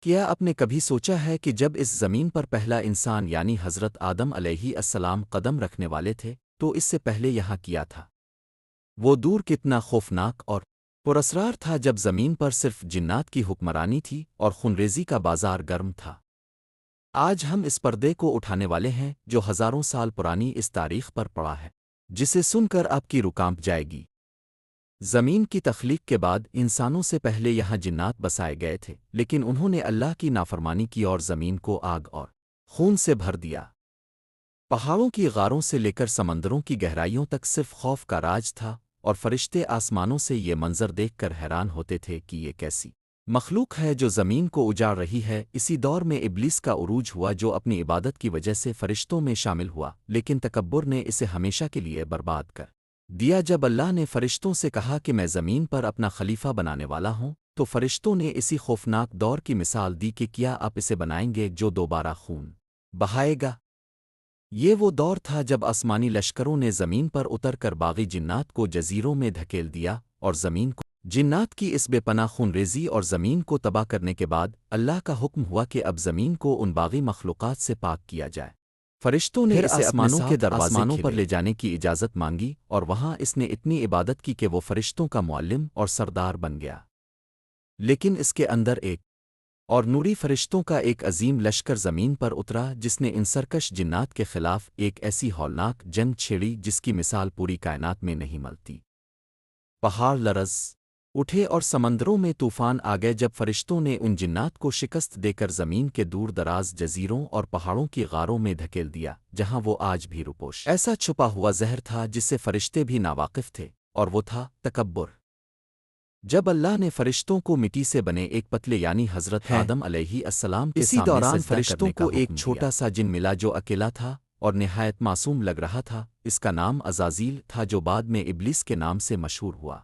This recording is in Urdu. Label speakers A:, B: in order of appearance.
A: کیا آپ نے کبھی سوچا ہے کہ جب اس زمین پر پہلا انسان یعنی حضرت آدم علیہ السلام قدم رکھنے والے تھے تو اس سے پہلے یہاں کیا تھا؟ وہ دور کتنا خوفناک اور پراسرار تھا جب زمین پر صرف جنات کی حکمرانی تھی اور خونریزی کا بازار گرم تھا۔ آج ہم اس پردے کو اٹھانے والے ہیں جو ہزاروں سال پرانی اس تاریخ پر پڑا ہے، جسے سن کر آپ کی روح کانپ جائے گی۔ زمین کی تخلیق کے بعد انسانوں سے پہلے یہاں جنات بسائے گئے تھے، لیکن انہوں نے اللہ کی نافرمانی کی اور زمین کو آگ اور خون سے بھر دیا۔ پہاڑوں کی غاروں سے لے کر سمندروں کی گہرائیوں تک صرف خوف کا راج تھا، اور فرشتے آسمانوں سے یہ منظر دیکھ کر حیران ہوتے تھے کہ یہ کیسی مخلوق ہے جو زمین کو اجاڑ رہی ہے۔ اسی دور میں ابلیس کا عروج ہوا جو اپنی عبادت کی وجہ سے فرشتوں میں شامل ہوا، لیکن تکبر نے اسے ہمیشہ کے لیے برباد کر دیا۔ جب اللہ نے فرشتوں سے کہا کہ میں زمین پر اپنا خلیفہ بنانے والا ہوں، تو فرشتوں نے اسی خوفناک دور کی مثال دی کہ کیا آپ اسے بنائیں گے جو دوبارہ خون بہائے گا۔ یہ وہ دور تھا جب آسمانی لشکروں نے زمین پر اتر کر باغی جنات کو جزیروں میں دھکیل دیا، اور زمین کو جنات کی اس بے پناہ خونریزی اور زمین کو تباہ کرنے کے بعد اللہ کا حکم ہوا کہ اب زمین کو ان باغی مخلوقات سے پاک کیا جائے۔ فرشتوں نے اسے آسمانوں کے دروازوں پر لے جانے کی اجازت مانگی، اور وہاں اس نے اتنی عبادت کی کہ وہ فرشتوں کا معلم اور سردار بن گیا۔ لیکن اس کے اندر ایک اور نوری فرشتوں کا ایک عظیم لشکر زمین پر اترا جس نے ان سرکش جنات کے خلاف ایک ایسی ہولناک جنگ چھیڑی جس کی مثال پوری کائنات میں نہیں ملتی۔ پہاڑ لرز اٹھے اور سمندروں میں طوفان آ گئے جب فرشتوں نے ان جنات کو شکست دے کر زمین کے دور دراز جزیروں اور پہاڑوں کی غاروں میں دھکیل دیا، جہاں وہ آج بھی روپوش ایسا چھپا ہوا زہر تھا جس سے فرشتے بھی ناواقف تھے، اور وہ تھا تکبر۔ جب اللہ نے فرشتوں کو مٹی سے بنے ایک پتلے یعنی حضرت آدم علیہ السلام کے
B: اسی
A: سامنے
B: دوران
A: سجدہ
B: فرشتوں
A: کرنے
B: کو
A: کا
B: ایک
A: حکم
B: چھوٹا
A: دیا۔ سا جن ملا جو اکیلا تھا اور نہایت معصوم لگ رہا تھا، اس کا نام عزازیل تھا جو بعد میں ابلیس کے نام سے مشہور ہوا۔